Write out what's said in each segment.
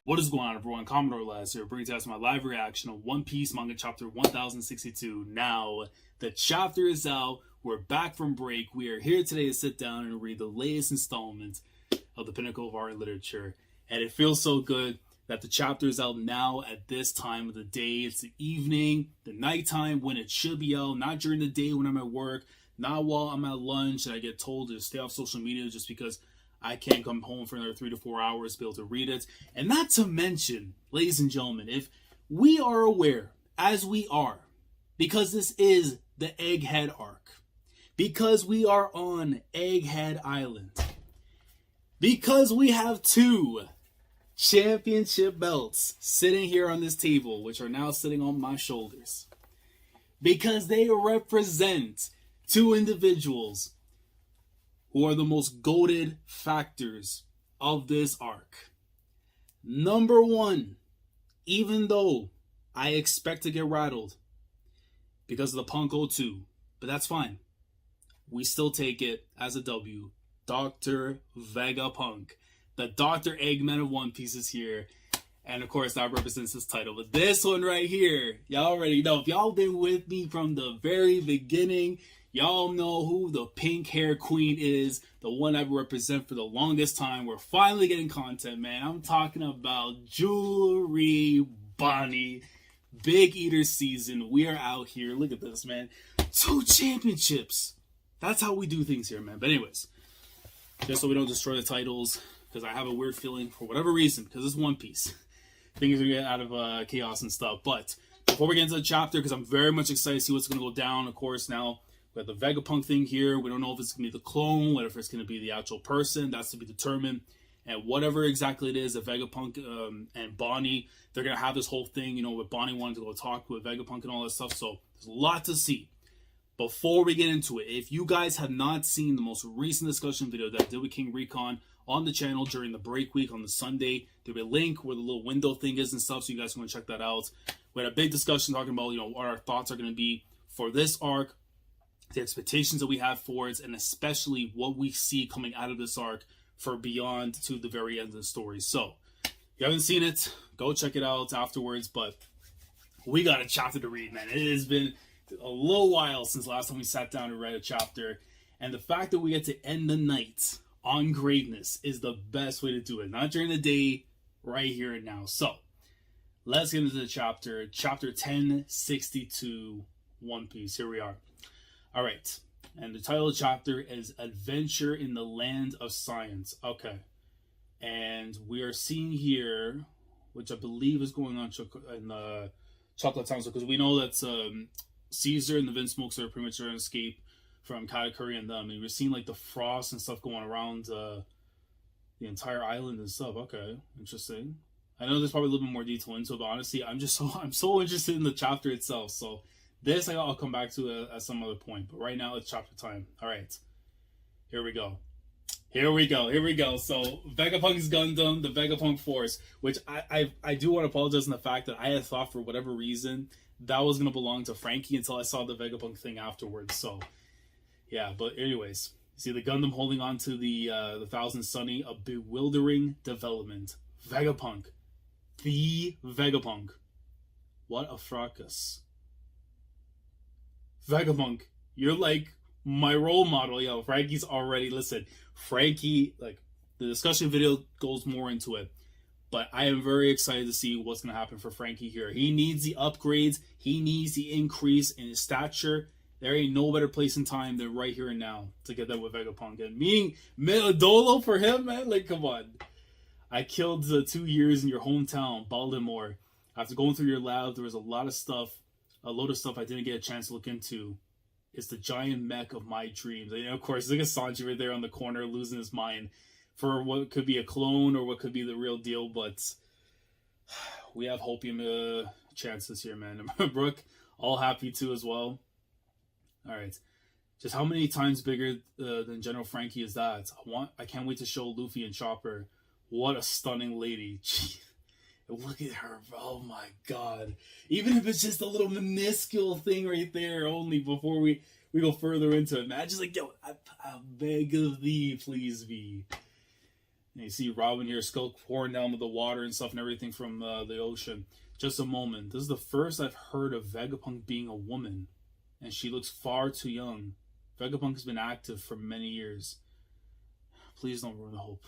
What is going on, everyone? Commodore last here, bringing to us my live reaction on One Piece manga chapter 1062. Now, the chapter is out. We're back from break. We are here today to sit down and read the latest installment of the pinnacle of art and literature. And it feels so good that the chapter is out now at this time of the day. It's the evening, the nighttime when it should be out, not during the day when I'm at work, not while I'm at lunch and I get told to stay off social media just because I can't come home for another 3 to 4 hours to be able to read it. And not to mention, ladies and gentlemen, if we are aware, as we are, because this is the Egghead arc, because we are on Egghead Island, because we have 2 championship belts sitting here on this table, which are now sitting on my shoulders, because they represent 2 individuals who are the most goated factors of this arc. Number 1, even though I expect to get rattled because of the Punk 02, but that's fine. We still take it as a W. Dr. Vegapunk, the Dr. Eggman of One Piece is here. And of course, that represents his title. But this one right here, y'all already know. If y'all been with me from the very beginning, y'all know who the pink hair queen is, the one I represent for the longest time. We're finally getting content, man. I'm talking about Jewelry Bonnie. Big Eater season. We are out here. Look at this, man. 2 championships. That's how we do things here, man. But anyways, just so we don't destroy the titles, because I have a weird feeling, for whatever reason, because it's One Piece, things are going to get out of chaos and stuff. But before we get into the chapter, because I'm very much excited to see what's going to go down, of course, now we have the Vegapunk thing here. We don't know if it's going to be the clone, whether it's going to be the actual person. That's to be determined. And whatever exactly it is, the Vegapunk and Bonnie, they're going to have this whole thing, you know, with Bonnie wanting to go talk with Vegapunk and all that stuff. So there's a lot to see. Before we get into it, if you guys have not seen the most recent discussion video that I did with King Recon on the channel during the break week on the Sunday, there'll be a link where the little window thing is and stuff, so you guys can check that out. We had a big discussion talking about, you know, what our thoughts are going to be for this arc, the expectations that we have for it, and especially what we see coming out of this arc for beyond to the very end of the story. So, if you haven't seen it, go check it out afterwards, but we got a chapter to read, man. It has been a little while since last time we sat down and read a chapter, and the fact that we get to end the night on greatness is the best way to do it. Not during the day, right here and now. So, let's get into the chapter. Chapter 1062, One Piece. Here we are. Alright, and the title of the chapter is Adventure in the Land of Science. Okay, and we are seeing here, which I believe is going on in the Chocolate Town, because we know that Caesar and the Vinsmokes are pretty much trying to escape from Katakuri and them, and we're seeing like the frost and stuff going around the entire island and stuff. Okay, interesting. I know there's probably a little bit more detail into it, but honestly, I'm so interested in the chapter itself. So this I'll come back to at some other point. But right now it's chapter time. All right, here we go. Here we go. So Vegapunk's Gundam, the Vegapunk Force, which I do want to apologize on the fact that I had thought for whatever reason that was going to belong to Frankie until I saw the Vegapunk thing afterwards. So, yeah, but anyways, you see the Gundam holding on to the Thousand Sunny, a bewildering development. Vegapunk. The Vegapunk. What a fracas. Vegapunk, you're like my role model. Yo, Frankie's already, listen, Frankie, like, the discussion video goes more into it. But I am very excited to see what's going to happen for Frankie here. He needs the upgrades. He needs the increase in his stature. There ain't no better place and time than right here and now to get that with Vegapunk. And meaning Metadolo for him, man? Like, come on. I killed the 2 years in your hometown, Baltimore. After going through your lab, there was a load of stuff I didn't get a chance to look into. It's the giant mech of my dreams. And of course, look at Sanji right there on the corner losing his mind for what could be a clone or what could be the real deal, but we have hopium chances here, man. And Brooke, all happy too as well. All right, just how many times bigger than General Frankie is that? I can't wait to show Luffy and Chopper. What a stunning lady. Gee, look at her, oh my god. Even if it's just a little minuscule thing right there only before we go further into it, man. Just like, yo, I beg of thee, please be. And you see Robin here still pouring down with the water and stuff and everything from the ocean. Just a moment. This is the first I've heard of Vegapunk being a woman. And she looks far too young. Vegapunk has been active for many years. Please don't ruin the hope.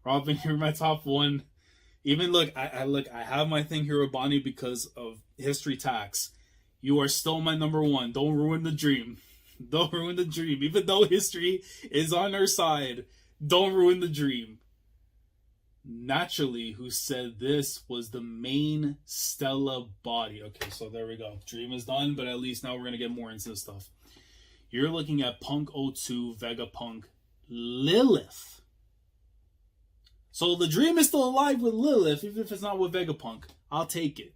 Robin, you're my top one. Even look, I have my thing here with Bonnie because of history tax. You are still my number one. Don't ruin the dream. Don't ruin the dream. Even though history is on our side, don't ruin the dream. Naturally, who said this was the main Stella body. Okay, so there we go. Dream is done, but at least now we're going to get more into this stuff. You're looking at Punk 02, Vegapunk, Lilith. So the dream is still alive with Lilith, even if it's not with Vegapunk. I'll take it.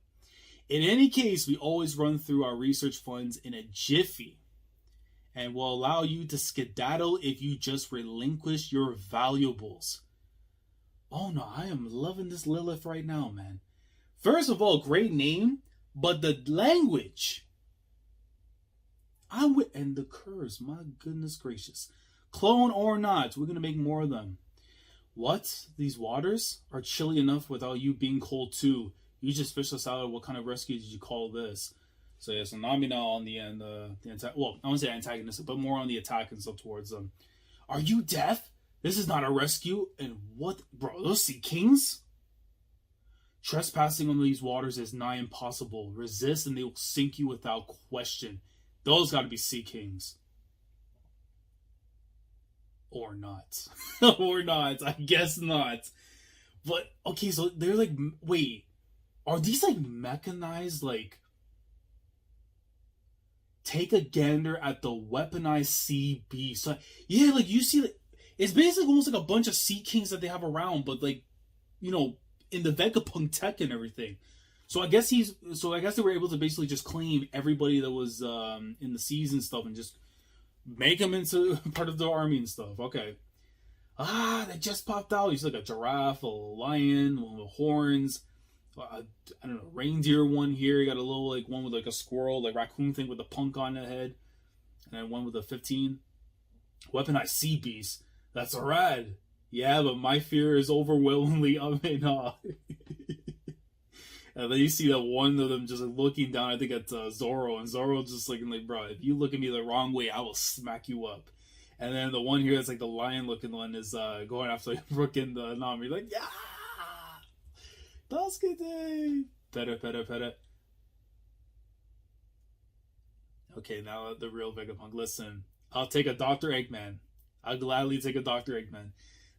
In any case, we always run through our research funds in a jiffy and will allow you to skedaddle if you just relinquish your valuables. Oh no, I am loving this Lilith right now, man. First of all, great name, but the language. And the curves, my goodness gracious. Clone or not, we're going to make more of them. What? These waters are chilly enough without you being cold too. You just fished us out. What kind of rescue did you call this? So yeah, so Nami now on the end, well, I won't say antagonistic, but more on the attack and stuff towards them. Are you deaf? This is not a rescue. And what, bro, those sea kings? Trespassing on these waters is nigh impossible. Resist and they will sink you without question. Those gotta be sea kings. Or not. Or not. I guess not. But, okay, so they're like, wait. Are these like mechanized, like, take a gander at the weaponized sea beast? So, yeah, like, you see, like, it's basically almost like a bunch of sea kings that they have around, but, like, you know, in the Vegapunk tech and everything. So I guess they were able to basically just claim everybody that was in the seas and stuff and just make them into part of the army and stuff. Okay. They just popped out. He's like a giraffe, a lion, one with horns. I don't know, reindeer one here. You got a little like one with like a squirrel, like raccoon thing with a punk on the head, and then one with a 15. Weaponized sea beast. That's a rad. Yeah, but my fear is overwhelmingly of it. And then you see that one of them just like, looking down. I think at Zoro, and Zoro just like, bro, if you look at me the wrong way, I will smack you up. And then the one here that's like the lion looking one is going after like, Rook and Nami, like, yeah. Dasuke! Peta. Okay, now the real Vegapunk. Listen, I'll take a Dr. Eggman. I'll gladly take a Dr. Eggman.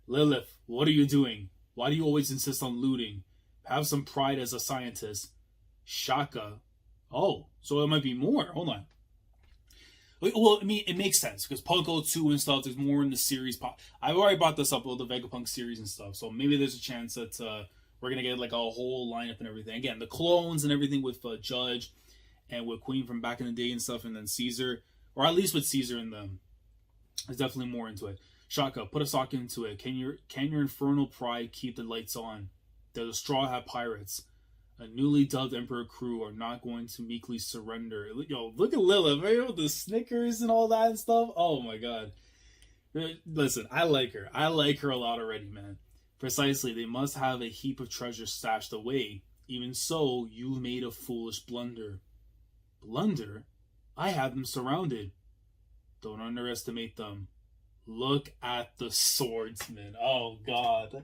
Lilith, what are you doing? Why do you always insist on looting? Have some pride as a scientist. Shaka. Oh, so it might be more. Hold on. Well, I mean, it makes sense because Punk 02 and stuff, there's more in the series. I've already brought this up with the Vegapunk series and stuff, so maybe there's a chance that we're going to get like a whole lineup and everything. Again, the clones and everything with Judge and with Queen from back in the day and stuff, and then Caesar, or at least with Caesar and them. There's definitely more into it. Shaka, put a sock into it. Can your infernal pride keep the lights on? They're the Straw Hat Pirates. A newly dubbed Emperor crew are not going to meekly surrender. Yo, look at Lilith, right? With the Snickers and all that and stuff. Oh my god. Listen, I like her. I like her a lot already, man. Precisely, they must have a heap of treasure stashed away. Even so, you made a foolish blunder. Blunder? I have them surrounded. Don't underestimate them. Look at the swordsman. Oh god.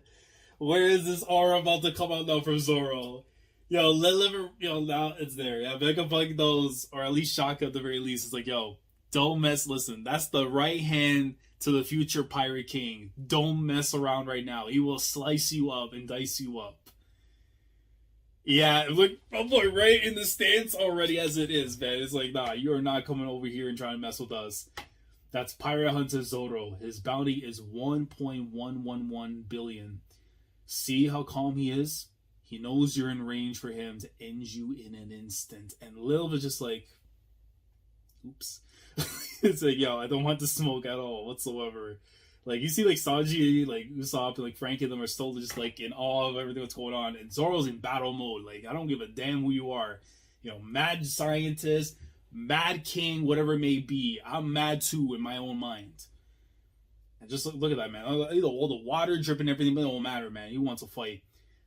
Where is this aura about to come out now from Zoro? Yo, now it's there. Yeah, Vegapunk knows, or at least Shaka at the very least, is like, yo, don't mess, listen, that's the right hand to the future Pirate King. Don't mess around right now. He will slice you up and dice you up. Yeah, look, oh boy, right in the stance already as it is, man. It's like, nah, you are not coming over here and trying to mess with us. That's Pirate Hunter Zoro. His bounty is 1.111 billion. See how calm he is? He knows you're in range for him to end you in an instant. And Lil was just like, oops. It's like, yo, I don't want to smoke at all whatsoever. Like, you see, like, Sanji, like, Usopp, and, like, Frankie and them are still just, like, in awe of everything that's going on. And Zoro's in battle mode. Like, I don't give a damn who you are. You know, mad scientist, mad king, whatever it may be. I'm mad, too, in my own mind. And just look at that, man. All the water dripping, everything, but it won't matter, man. He wants to fight.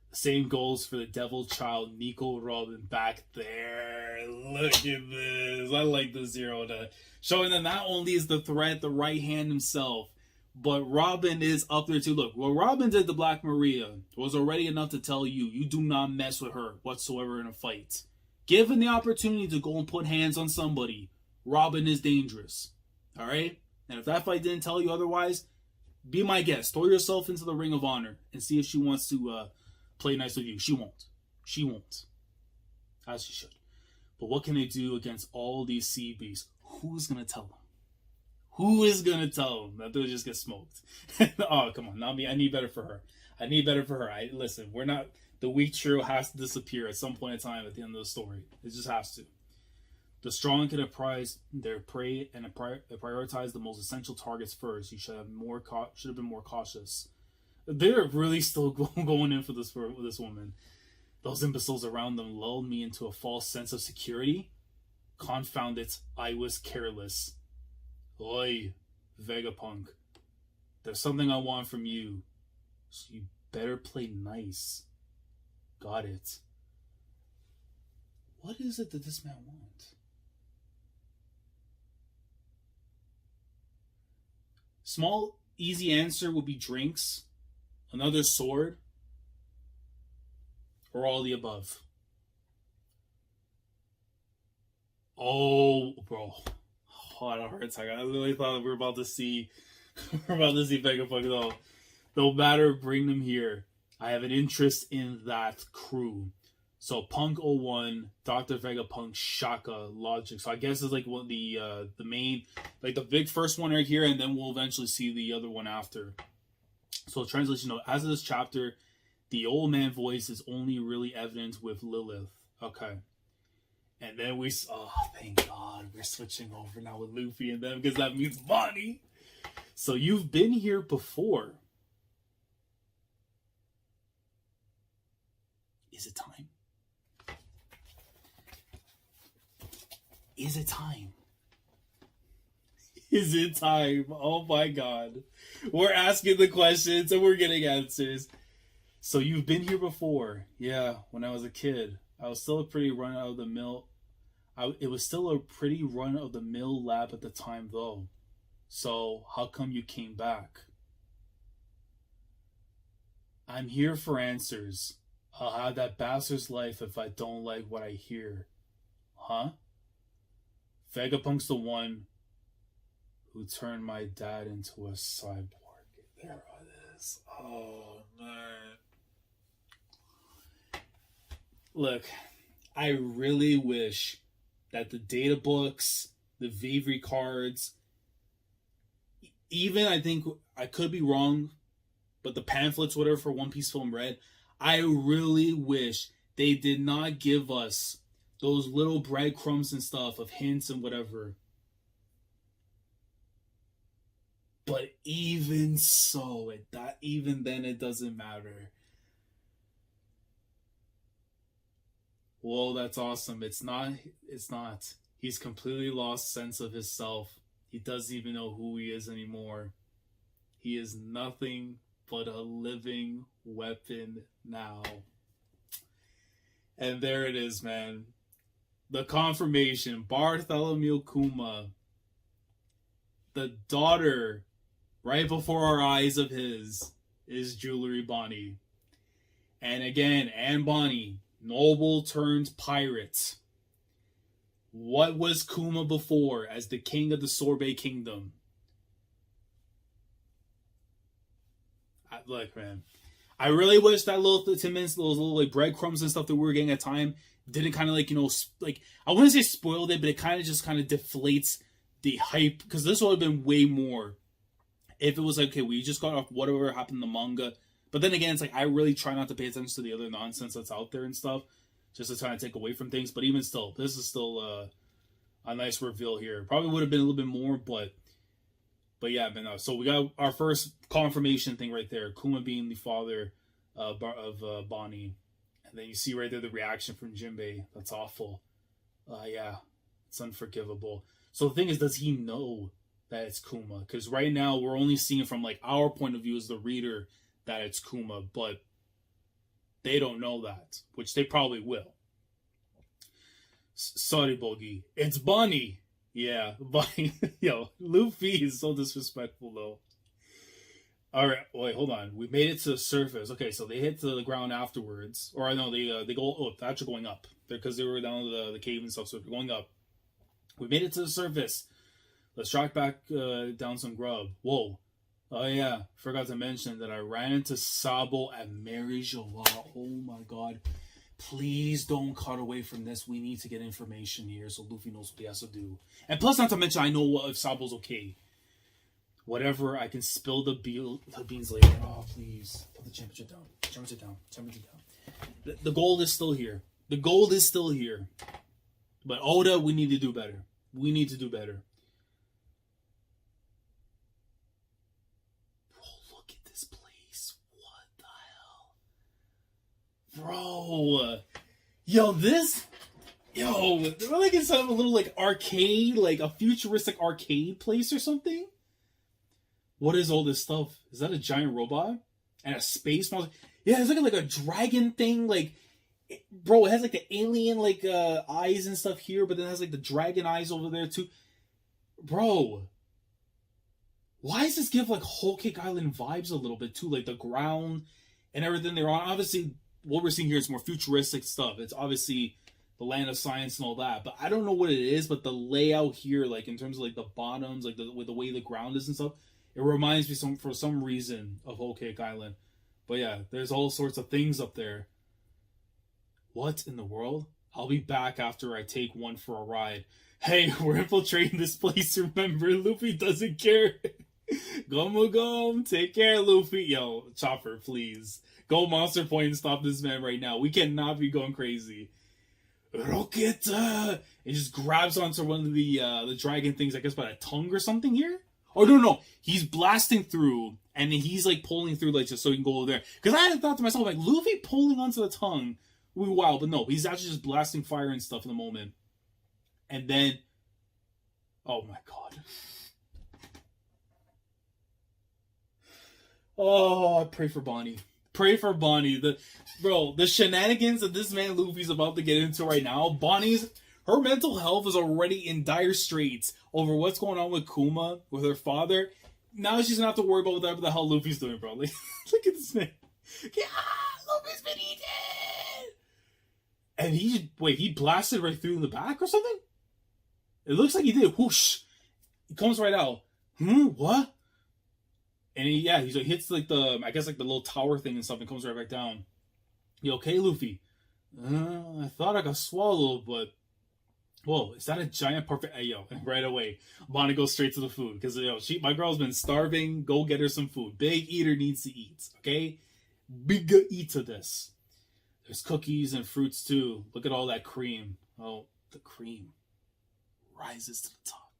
The same goes for the devil child, Nico Robin, back there. Look at this. I like the Zero to showing that not only is the threat the right hand himself, but Robin is up there too. Look, what Robin did to Black Maria was already enough to tell you, you do not mess with her whatsoever in a fight. Given the opportunity to go and put hands on somebody, Robin is dangerous. Alright? And if that fight didn't tell you otherwise, be my guest. Throw yourself into the ring of honor and see if she wants to play nice with you. She won't. She won't. As she should. But what can they do against all these sea beasts? Who's going to tell them? Who is going to tell them that they'll just get smoked? Oh, come on. Not me. I need better for her. Listen, we're not... The weak trio has to disappear at some point in time at the end of the story. It just has to. The strong can apprise their prey and prioritize the most essential targets first. You should have been more cautious. They're really still going in for this woman. Those imbeciles around them lulled me into a false sense of security. Confound it, I was careless. Oi, Vegapunk. There's something I want from you. So you better play nice. Got it. What is it that this man wants? Small, easy answer would be drinks, another sword, or all the above. Oh, bro. Oh, I had a heart attack. I literally thought we were about to see Vegapunk though. No matter, bring them here. I have an interest in that crew. So Punk 01, Dr. Vegapunk, Shaka, Logic. So I guess it's like one the main, like the big first one right here, and then we'll eventually see the other one after. So translation note: as of this chapter, the old man voice is only really evident with Lilith. Okay. And then thank God, we're switching over now with Luffy and them because that means Bonnie. So you've been here before. Is it time? Is it time? Is it time? Oh my God. We're asking the questions and we're getting answers. So you've been here before. Yeah, when I was a kid. I was still a pretty run-of-the-mill. It was still a pretty run-of-the-mill lab at the time, though. So how come you came back? I'm here for answers. I'll have that bastard's life if I don't like what I hear. Huh? Vegapunk's the one who turned my dad into a cyborg. There it is. Oh, man. Look, I really wish that the data books, the Vivre cards, even I think, I could be wrong, but the pamphlets, whatever, for One Piece Film Red, I really wish they did not give us those little breadcrumbs and stuff of hints and whatever. But even so, even then it doesn't matter. Whoa, that's awesome. It's not. He's completely lost sense of himself. He doesn't even know who he is anymore. He is nothing but a living weapon now. And there it is, man. The confirmation. Bartholomew Kuma. The daughter, right before our eyes of his, is Jewelry Bonnie. And again, Anne Bonnie, noble turned pirate. What was Kuma before as the king of the Sorbet Kingdom? Look, man, I really wish that little 10 minutes, those little like breadcrumbs and stuff that we were getting at time didn't kind of like, like, I wouldn't say spoiled it, but it kind of just kind of deflates the hype, because this would have been way more if it was like, okay, we just got off whatever happened in the manga. But then again, it's like, I really try not to pay attention to the other nonsense that's out there and stuff, just to try and take away from things. But even still, this is still a nice reveal here. Probably would have been a little bit more, but yeah, man. So we got our first confirmation thing right there. Kuma being the father of Bonnie. And then you see right there the reaction from Jinbei. That's awful. Yeah, it's unforgivable. So the thing is, does he know that it's Kuma. Because right now, we're only seeing from, like, our point of view as the reader that it's Kuma. But they don't know that, which they probably will. Sorry, Bogi. It's Bonnie. Yeah, Bonnie. Yo, Luffy is so disrespectful, though. All right, wait, hold on. We made it to the surface. Okay, so they hit the ground afterwards, or I know they go. Oh, they're actually going up because they were down the cave and stuff. So they're going up. We made it to the surface. Let's track back down some grub. Whoa. Oh yeah, forgot to mention that I ran into Sabo at Mary Joie. Oh my god. Please don't cut away from this. We need to get information here so Luffy knows what he has to do. And plus, not to mention, I know if Sabo's okay. Whatever, I can spill the beans later. Oh, please. Put the temperature down. Temperature down. Temperature down. The gold is still here. The gold is still here. But Oda, we need to do better. We need to do better. Bro, look at this place. What the hell? Bro. Yo, this... Yo, they're like inside of a little, like, arcade, like a futuristic arcade place or something? What is all this stuff? Is that a giant robot? And a space monster? Yeah, it's like a dragon thing. Like, bro, it has like the alien like eyes and stuff here, but then it has like the dragon eyes over there too. Bro, why does this give like Whole Cake Island vibes a little bit too? Like the ground and everything they're on. Obviously, what we're seeing here is more futuristic stuff. It's obviously the land of science and all that, but I don't know what it is. But the layout here, like in terms of like the bottoms, like with the way the ground is and stuff. It reminds me for some reason of Whole Cake Island. But yeah, there's all sorts of things up there. What in the world? I'll be back after I take one for a ride. Hey, we're infiltrating this place, remember? Luffy doesn't care. Gum, take care, Luffy. Yo, Chopper, please. Go Monster Point and stop this man right now. We cannot be going crazy. Rocket! It just grabs onto one of the dragon things, I guess by the tongue or something here? Oh, no. He's blasting through, and he's, like, pulling through, like, just so he can go over there. Because I had thought to myself, like, Luffy pulling onto the tongue would be wild. But no, he's actually just blasting fire and stuff in the moment. And then... Oh, my God. Oh, I pray for Bonnie. Pray for Bonnie. The shenanigans that this man Luffy's about to get into right now, Bonnie's... Her mental health is already in dire straits over what's going on with Kuma, with her father. Now she's gonna have to worry about whatever the hell Luffy's doing, bro. Like, look at this man. Yeah, Luffy's been eaten! And he blasted right through in the back or something? It looks like he did. Whoosh. He comes right out. What? And he hits like the little tower thing and stuff and comes right back down. You okay, Luffy? I thought I got swallowed, but... Whoa, is that a giant perfect... Hey, yo, right away, Bonnie goes straight to the food. Because, my girl's been starving. Go get her some food. Big eater needs to eat, okay? Big eater this. There's cookies and fruits, too. Look at all that cream. Oh, the cream rises to the top.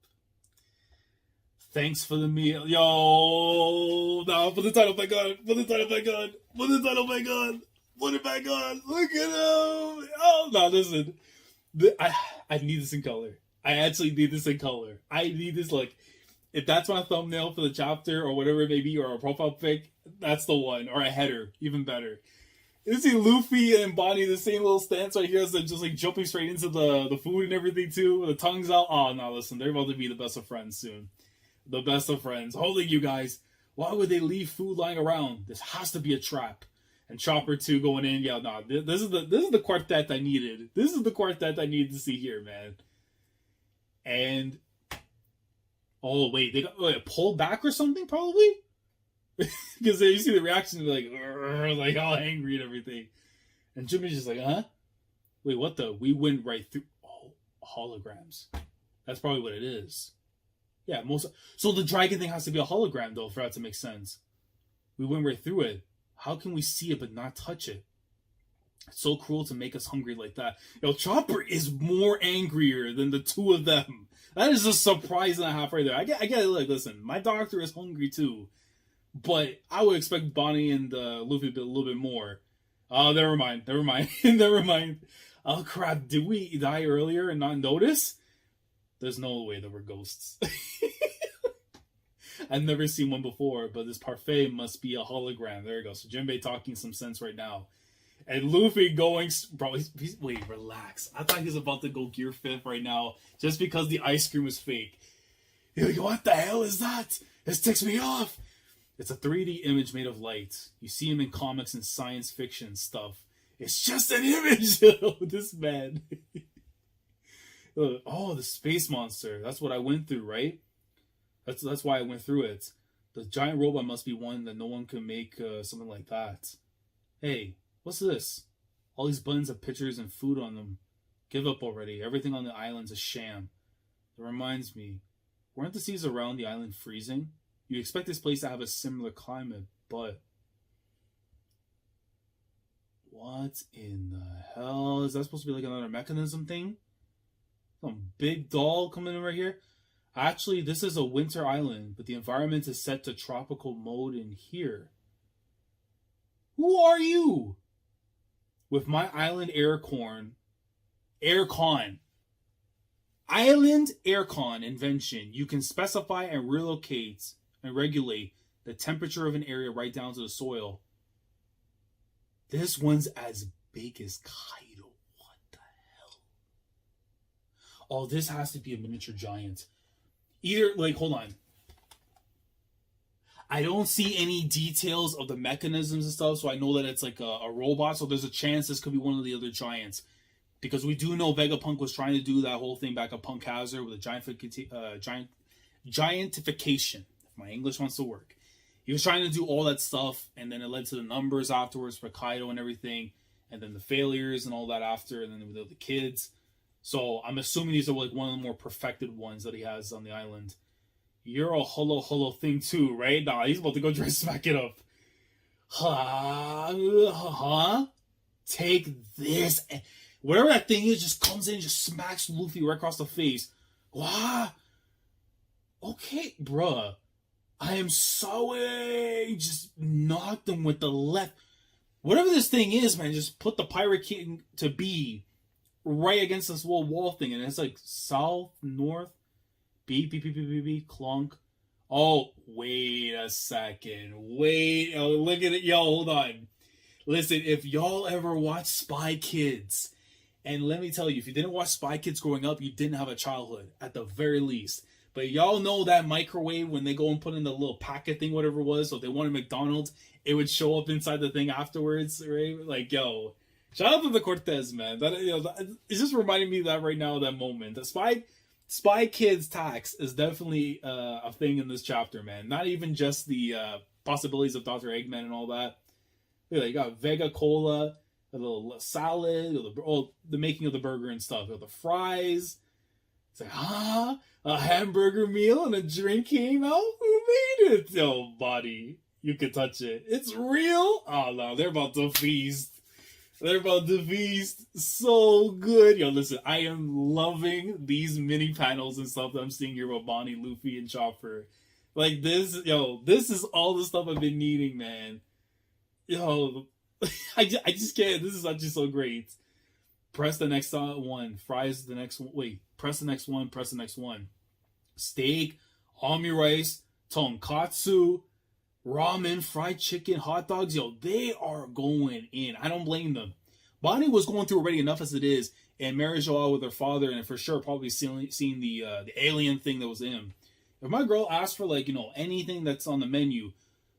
Thanks for the meal. Yo! No, put the title back on. Put the title back on. Put the title back on. Put it back on. Look at him. Oh, no, listen. I need this in color. I actually need this in color. I need this, like, if that's my thumbnail for the chapter or whatever it may be, or a profile pic, that's the one. Or a header, even better. You see Luffy and Bonnie, the same little stance right here as they're just, like, jumping straight into the food and everything, too. The tongue's out. Oh, no, listen, they're about to be the best of friends soon. The best of friends. Holy you guys. Why would they leave food lying around? This has to be a trap. And Chopper 2 going in. Yeah, no, this is the quartet I needed. This is the quartet I needed to see here, man. And... Oh, wait. They got pulled back or something, probably? Because you see the reaction, like all angry and everything. And Jimmy's just like, huh? Wait, what the? We went right through... Oh, holograms. That's probably what it is. Yeah, so the dragon thing has to be a hologram, though, for that to make sense. We went right through it. How can we see it but not touch it? It's so cruel to make us hungry like that. Chopper is more angrier than the two of them. That is a surprise and a half right there. I get it. Like, listen, my doctor is hungry too. But I would expect Bonnie and Luffy to be a little bit more. Oh, never mind. Never mind. Oh, crap. Did we die earlier and not notice? There's no way there were ghosts. I've never seen one before, but this parfait must be a hologram. There you go. So Jinbei talking some sense right now. And Luffy going, bro, wait, relax. I thought he was about to go Gear 5th right now just because the ice cream was fake. He's like, what the hell is that? This ticks me off. It's a 3D image made of light. You see him in comics and science fiction and stuff. It's just an image. This man. Oh, the space monster. That's what I went through, right? That's why I went through it. The giant robot must be one that no one can make something like that. Hey, what's this? All these buttons have pictures and food on them. Give up already. Everything on the island's a sham. It reminds me, weren't the seas around the island freezing? You expect this place to have a similar climate, but... what in the hell? Is that supposed to be like another mechanism thing? Some big doll coming in right here? Actually, this is a winter island, but the environment is set to tropical mode in here. Who are you? With my island aircon island aircon invention, you can specify and relocate and regulate the temperature of an area right down to the soil. This one's as big as Kaido. What the hell? Oh, this has to be a miniature giant. Either, like, hold on. I don't see any details of the mechanisms and stuff, so I know that it's like a robot, so there's a chance this could be one of the other giants. Because we do know Vegapunk was trying to do that whole thing back at Punk Hazard with a giantification, if my English wants to work. He was trying to do all that stuff, and then it led to the numbers afterwards for Kaido and everything, and then the failures and all that after, and then the kids. So I'm assuming these are like one of the more perfected ones that he has on the island. You're a holo thing too, right? Nah, he's about to go try to smack it up. Huh? Take this. Whatever that thing is just comes in and just smacks Luffy right across the face. What? Okay, bruh. I am sorry. Just knocked him with the left. Whatever this thing is, man, just put the Pirate King to be right against this little wall thing. And it's like south, north, beep, clunk. Oh, wait a second. Wait. Oh, look at it. Yo, hold on. Listen, if y'all ever watch Spy Kids, and let me tell you, if you didn't watch Spy Kids growing up, you didn't have a childhood, at the very least. But y'all know that microwave when they go and put in the little packet thing, whatever it was, so if they wanted McDonald's, it would show up inside the thing afterwards, right? Like, yo, shout out to the Cortez, man. That, you know, it's just reminding me of that right now, that moment. The Spy Kids tax is definitely a thing in this chapter, man. Not even just the possibilities of Dr. Eggman and all that. You got Vega Cola, a little salad, the making of the burger and stuff. The fries. It's like, a hamburger meal and a drink came out? Who made it? Oh, buddy, you can touch it. It's real? Oh, no, they're about to feast. They're about to feast. So good. Yo, listen, I am loving these mini panels and stuff that I'm seeing here about Bonnie, Luffy, and Chopper. Like, this is all the stuff I've been needing, man. Yo, I just can't. This is actually so great. Press the next one. Fries the next one. Wait, press the next one. Press the next one. Steak, army rice, tonkatsu, ramen, fried chicken, hot dogs. Yo, they are going in. I don't blame them. Bonnie was going through already enough as it is, and Mary Jo with her father, and for sure probably seeing the alien thing that was in him. If my girl asks for, like, anything that's on the menu,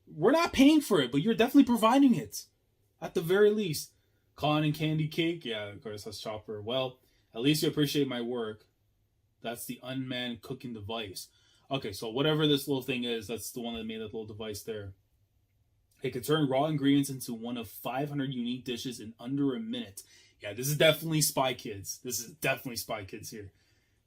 we're not paying for it, but you're definitely providing it. At the very least. Con and candy cake? Yeah, of course, that's Chopper. Well, at least you appreciate my work. That's the unmanned cooking device. Okay, so whatever this little thing is, that's the one that made that little device there. It can turn raw ingredients into one of 500 unique dishes in under a minute. Yeah, this is definitely Spy Kids. This is definitely Spy Kids here.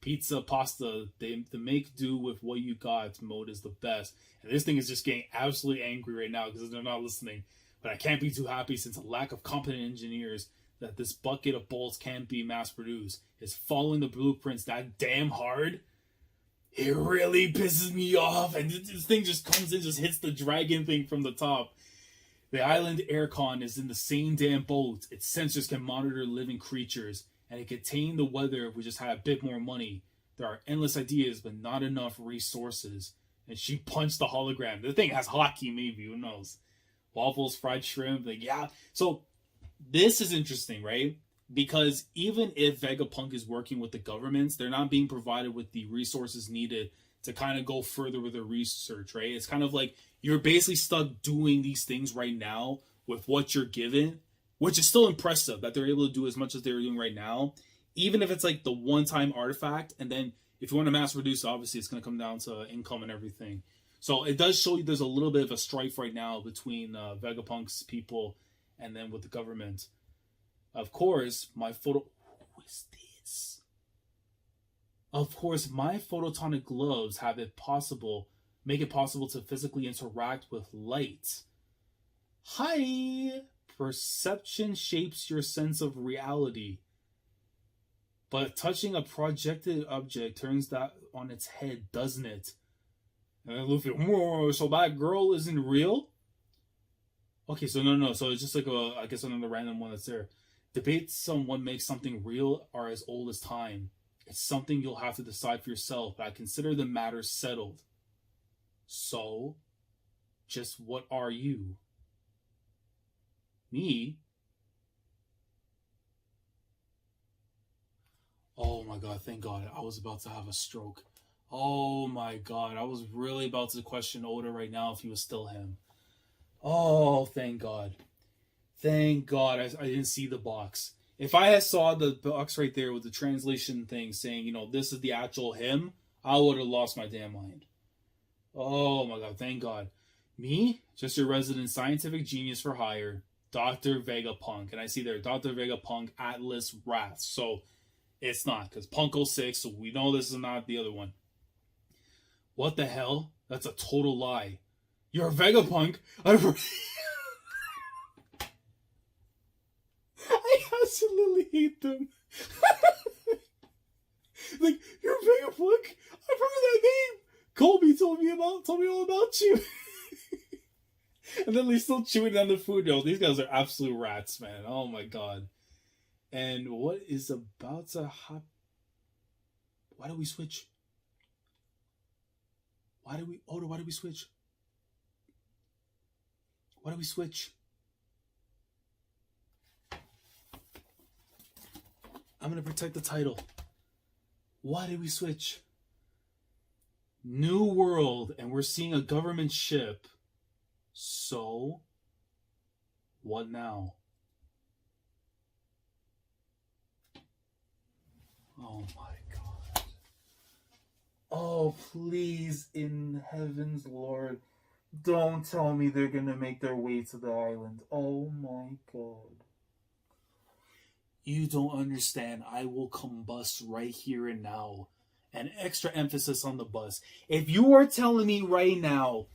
Pizza, pasta, the make do with what you got mode is the best. And this thing is just getting absolutely angry right now because they're not listening. But I can't be too happy since a lack of competent engineers that this bucket of bolts can't be mass produced. Is following the blueprints that damn hard? It really pisses me off. And this thing just comes in, just hits the dragon thing from the top. The island aircon is in the same damn boat. Its sensors can monitor living creatures. And it can tame the weather if we just had a bit more money. There are endless ideas, but not enough resources. And she punched the hologram. The thing has hockey, maybe, who knows? Waffles, fried shrimp, like, yeah. So this is interesting, right? Because even if Vegapunk is working with the governments, they're not being provided with the resources needed to kind of go further with their research, right? It's kind of like you're basically stuck doing these things right now with what you're given, which is still impressive that they're able to do as much as they're doing right now, even if it's like the one-time artifact. And then if you want to mass produce, obviously it's going to come down to income and everything. So it does show you there's a little bit of a strife right now between Vegapunk's people and then with the government. Of course, my photo... Who is this? Of course, my photonic gloves make it possible to physically interact with light. Hi! Perception shapes your sense of reality. But touching a projected object turns that on its head, doesn't it? And then Luffy, whoa, so that girl isn't real? Okay, so no. So it's just like I guess another random one that's there. Debates on what makes something real are as old as time. It's something you'll have to decide for yourself, but I consider the matter settled. So, just what are you? Me? Oh my god, thank god. I was about to have a stroke. Oh my god, I was really about to question Oda right now if he was still him. Oh, thank god. Thank god I didn't see the box. If I had saw the box right there with the translation thing saying, you know, this is the actual him, I would have lost my damn mind. Oh my god, thank god. Me? Just your resident scientific genius for hire, Dr. Vegapunk. And I see there, Dr. Vegapunk, Atlas Wrath. So, it's not, because Punk 06, so we know this is not the other one. What the hell? That's a total lie. You're a Vegapunk? I absolutely hate them. Like, you're a Vegapunk? I've heard that name. Colby told me all about you. And then they're still chewing down the food. Yo, these guys are absolute rats, man. Oh my god. And what is about to happen? Why do we switch? Why do we switch? Why do we switch? I'm going to protect the title. Why did we switch? New world, and we're seeing a government ship. So, what now? Oh my god. Oh, please, in heaven's Lord, don't tell me they're gonna make their way to the island. Oh my god. You don't understand. I will combust right here and now. An extra emphasis on the bus. If you are telling me right now,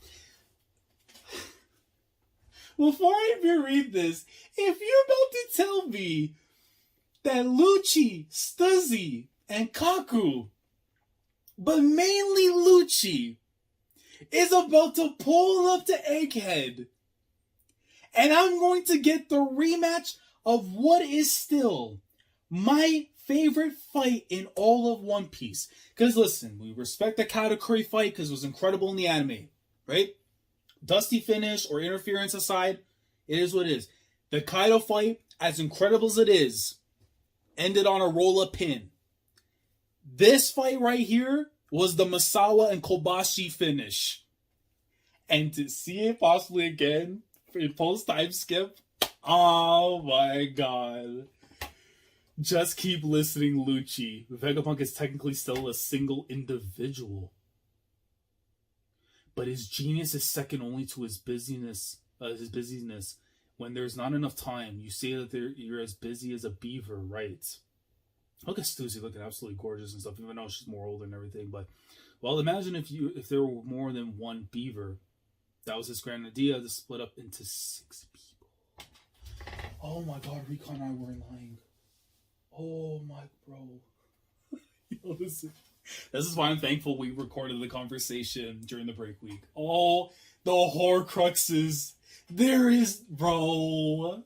before I even read this, if you're about to tell me that Lucci, Stuzzy, and Kaku, but mainly Lucci, is about to pull up to Egghead, and I'm going to get the rematch of what is still my favorite fight in all of One Piece. Because listen, we respect the Katakuri fight because it was incredible in the anime, right? Dusty finish or interference aside, it is what it is. The Kaido fight, as incredible as it is, ended on a roll-up pin. This fight right here was the Masawa and Kobashi finish. And to see it possibly again in post-time skip, oh my god. Just keep listening, Lucci. Vegapunk is technically still a single individual. But his genius is second only to his busyness. When there's not enough time, you say that you're as busy as a beaver, right? Look at Stussy looking absolutely gorgeous and stuff, even though she's more older and everything. But, well, imagine if there were more than one beaver. That was his grand idea, to split up into 6 people. Oh my god, Recon and I weren't lying. Oh my bro. Yo, this is why I'm thankful we recorded the conversation during the break week. Oh, the Horcruxes. There is, bro.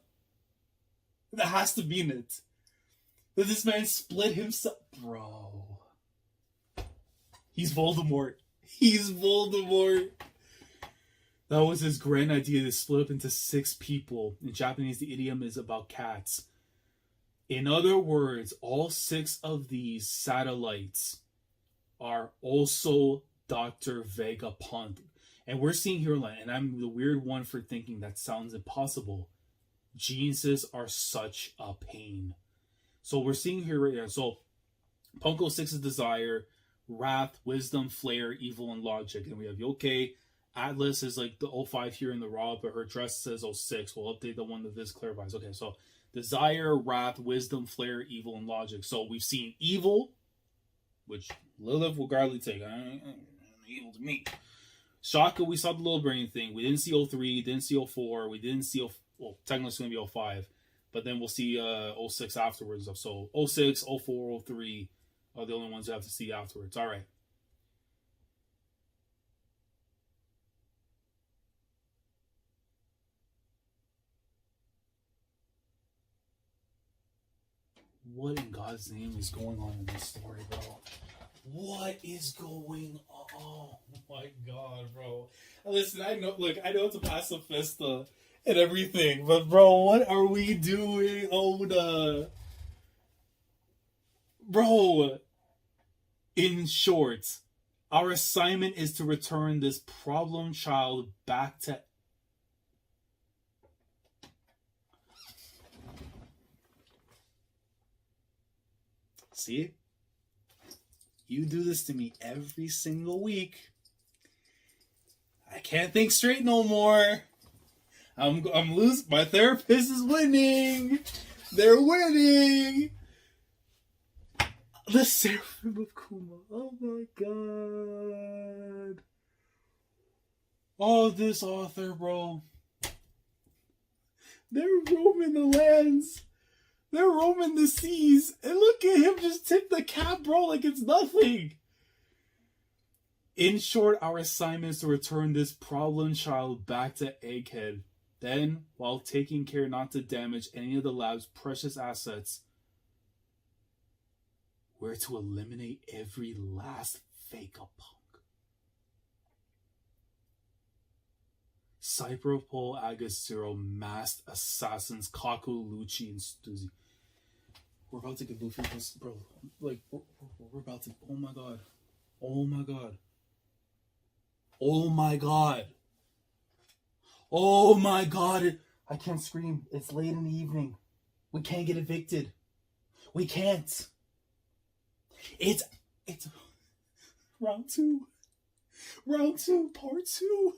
That has to be in it. That this man split himself. Bro. He's Voldemort. He's Voldemort. That was his grand idea to split up into 6 people. In Japanese, the idiom is about cats. In other words, all 6 of these satellites are also Dr. Vegapunk. And we're seeing here, and I'm the weird one for thinking that sounds impossible. Geniuses are such a pain. So we're seeing here right now. So Punko 6 is desire, wrath, wisdom, flair, evil, and logic. And we have Yoke. Atlas is like the 05 here in the raw, but her dress says 06. We'll update the one that this clarifies. Okay, so desire, wrath, wisdom, flair, evil, and logic. So we've seen evil, which Lilith will gladly take. Evil to me. Shaka, we saw the little brain thing. We didn't see 03, didn't see 04, we didn't see, well, technically it's going to be 05, but then we'll see 06 afterwards. So 06, 04, 03 are the only ones you have to see afterwards. All right. What in God's name is going on in this story, bro? What is going on? Oh my God, bro. Listen, I know it's a pacifista and everything, but bro, what are we doing, Oda? Bro, in short, our assignment is to return this problem child back to... See? You do this to me every single week. I can't think straight no more. I'm losing. My therapist is winning. They're winning. The Seraphim of Kuma. Oh my God. Oh, this author, bro. They're roaming the lands. They're roaming the seas. And look at him just tip the cap, bro, like it's nothing. In short, our assignment is to return this problem child back to Egghead. Then, while taking care not to damage any of the lab's precious assets, we're to eliminate every last Vegapunk. Cypropol, Agastero, masked assassins, Kaku, Lucci, and Stuzy. We're about to get Luffy, bro. Like, we're about to... Oh my God. Oh my God. Oh my God. Oh my God. I can't scream. It's late in the evening. We can't get evicted. We can't. It's round 2. Round 2, part 2.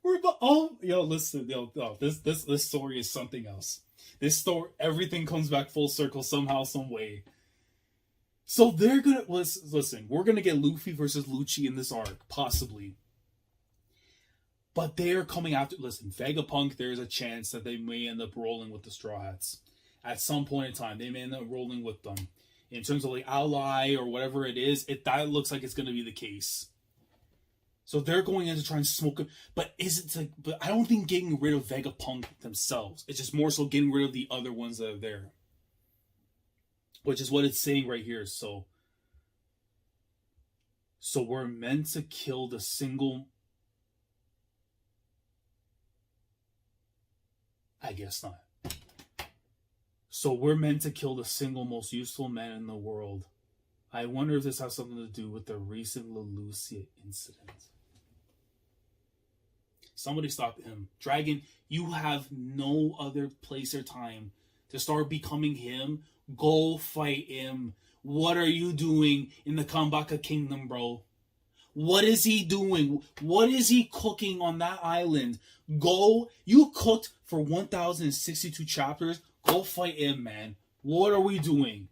We're about... Oh, yo, listen. Yo, this story is something else. This story, everything comes back full circle somehow, some way. So they're gonna... Listen, we're gonna get Luffy versus Lucci in this arc, possibly. But they're coming after... Listen, Vegapunk, there's a chance that they may end up rolling with the Straw Hats. At some point in time, they may end up rolling with them. In terms of like ally or whatever it is, that looks like it's gonna be the case. So they're going in to try and smoke him. But I don't think getting rid of Vegapunk themselves. It's just more so getting rid of the other ones that are there. Which is what it's saying right here. So we're meant to kill the single... I guess not. So we're meant to kill the single most useful man in the world. I wonder if this has something to do with the recent Leloucia incident. Somebody stop him. Dragon, you have no other place or time to start becoming him. Go fight him. What are you doing in the Kambaka Kingdom, bro? What is he doing? What is he cooking on that island? Go. You cooked for 1,062 chapters. Go fight him, man. What are we doing?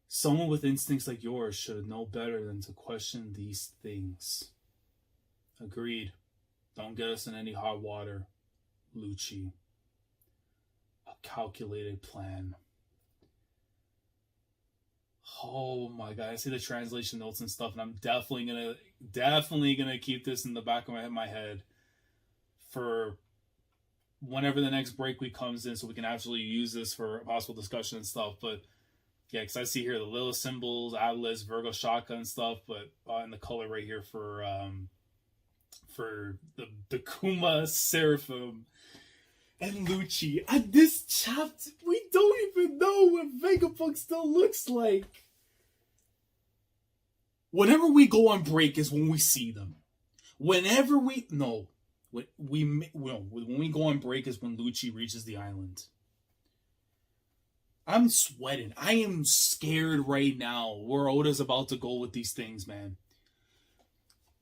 Someone with instincts like yours should know better than to question these things. Agreed. Don't get us in any hot water, Lucci. A calculated plan. Oh my God, I see the translation notes and stuff, and I'm definitely gonna keep this in the back of my head for whenever the next break week comes in, so we can actually use this for possible discussion and stuff. But Yeah, because I see here the little symbols, Atlas, Virgo, Shaka, and stuff, but in the color right here for the Kuma, Seraphim, and Lucci. And this chapter, we don't even know what Vegapunk still looks like. Whenever we go on break is when we see them. Whenever we when we go on break is when Lucci reaches the island. I'm sweating. I am scared right now where Oda's about to go with these things, man.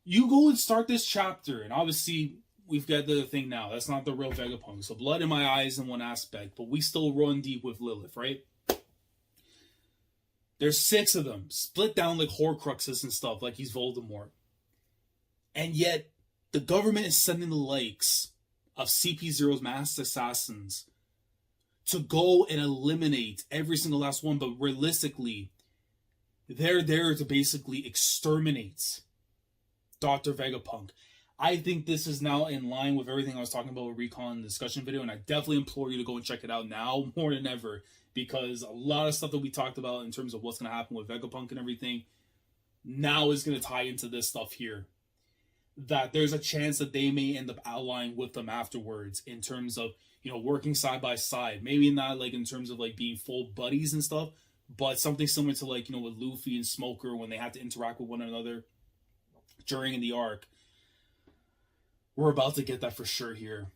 You go and start this chapter, and obviously we've got the thing now. That's not the real Vegapunk. So blood in my eyes in one aspect, but we still run deep with Lilith, right? There's 6 of them, split down like Horcruxes and stuff, like he's Voldemort. And yet, the government is sending the likes of CP0's masked assassins to go and eliminate every single last one, but realistically, they're there to basically exterminate Dr. Vegapunk. I think this is now in line with everything I was talking about with Recon in the discussion video, and I definitely implore you to go and check it out now more than ever, because a lot of stuff that we talked about in terms of what's going to happen with Vegapunk and everything now is going to tie into this stuff here. That there's a chance that they may end up allying with them afterwards in terms of, you know, working side by side. Maybe not like in terms of like being full buddies and stuff, but something similar to like, you know, with Luffy and Smoker when they have to interact with one another during the arc. We're about to get that for sure here.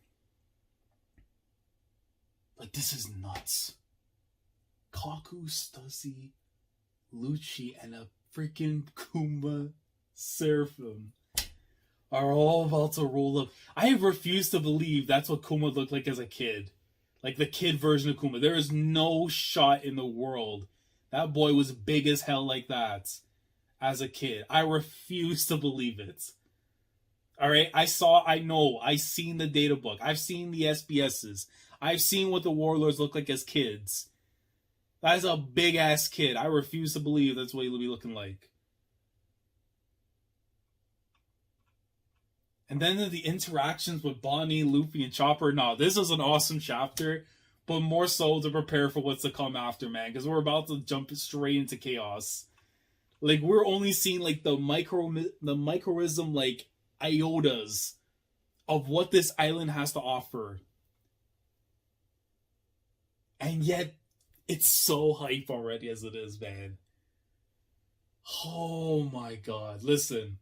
Like, this is nuts. Kaku, Stussy, Lucci, and a freaking Kuma Seraphim are all about to roll up. I refuse to believe that's what Kuma looked like as a kid. Like the kid version of Kuma. There is no shot in the world that boy was big as hell like that as a kid. I refuse to believe it. Alright, I've seen the data book. I've seen the SBSs. I've seen what the warlords look like as kids. That is a big ass kid. I refuse to believe that's what he'll be looking like. And then the interactions with Bonnie, Luffy, and Chopper. No, this was an awesome chapter, but more so to prepare for what's to come after, man, because we're about to jump straight into chaos. Like, we're only seeing like the microism, like iotas of what this island has to offer. And yet, it's so hype already as it is, man. Oh my god. Listen.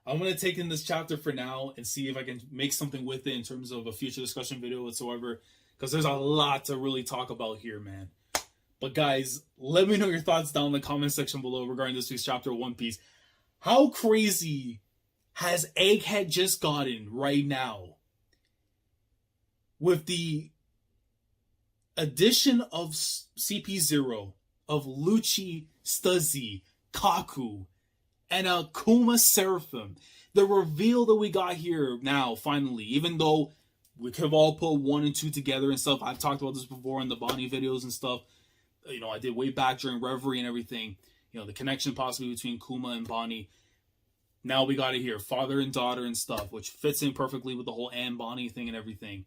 I'm going to take in this chapter for now and see if I can make something with it in terms of a future discussion video whatsoever. Because there's a lot to really talk about here, man. But guys, let me know your thoughts down in the comment section below regarding this week's chapter of One Piece. How crazy has Egghead just gotten right now? With the addition of CP0, of Lucci, Stussy, Kaku, and a Kuma Seraphim. The reveal that we got here now, finally, even though we could have all put 1 and 2 together and stuff. I've talked about this before in the Bonnie videos and stuff. You know, I did way back during Reverie and everything. You know, the connection possibly between Kuma and Bonnie. Now we got it here, father and daughter and stuff, which fits in perfectly with the whole Anne Bonnie thing and everything.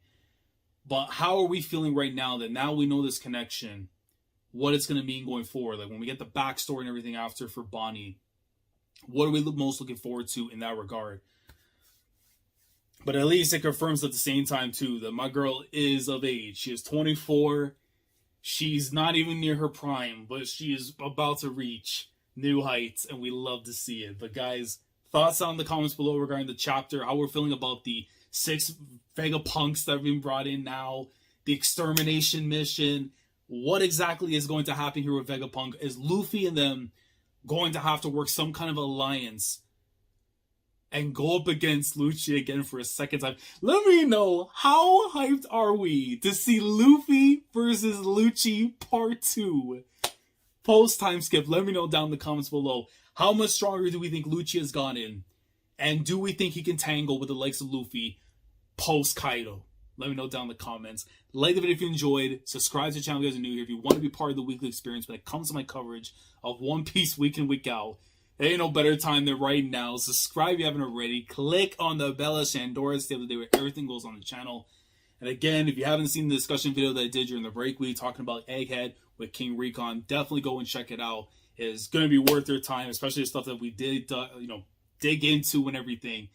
But how are we feeling right now that now we know this connection, what it's going to mean going forward? Like when we get the backstory and everything after for Bonnie, what are we most looking forward to in that regard? But at least it confirms at the same time, too, that my girl is of age. She is 24. She's not even near her prime, but she is about to reach new heights, and we love to see it. But guys, thoughts down in the comments below regarding the chapter, how we're feeling about the 6 Vegapunks that have been brought in now, the extermination mission, what exactly is going to happen here with Vegapunk? Is Luffy and them going to have to work some kind of alliance and go up against Lucci again for a second time? Let me know, how hyped are we to see Luffy versus Lucci Part 2? Post time skip, let me know down in the comments below. How much stronger do we think Lucci has gotten? And do we think he can tangle with the likes of Luffy post Kaido? Let me know down in the comments. Like the video if you enjoyed. Subscribe to the channel if you guys are new here. If you want to be part of the weekly experience when it comes to my coverage of One Piece week in, week out, there ain't no better time than right now. Subscribe if you haven't already. Click on the Bella Shandora to stay up to date where everything goes on the channel. And again, if you haven't seen the discussion video that I did during the break week talking about Egghead, with King Recon. Definitely go and check it out. It's going to be worth your time, especially the stuff that we did, dig into and everything.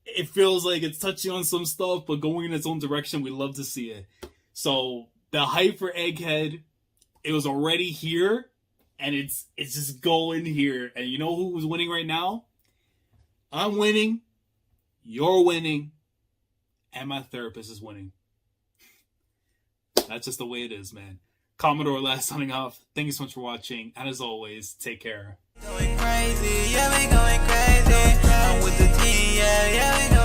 It feels like it's touching on some stuff, but going in its own direction. We love to see it. So the hype for Egghead, it was already here, and it's just going here. And you know who's winning right now? I'm winning, you're winning, and my therapist is winning. That's just the way it is, man. Commodore last signing off. Thank you so much for watching, and as always, take care. Going crazy, yeah, we going crazy. I'm with the team, yeah, we going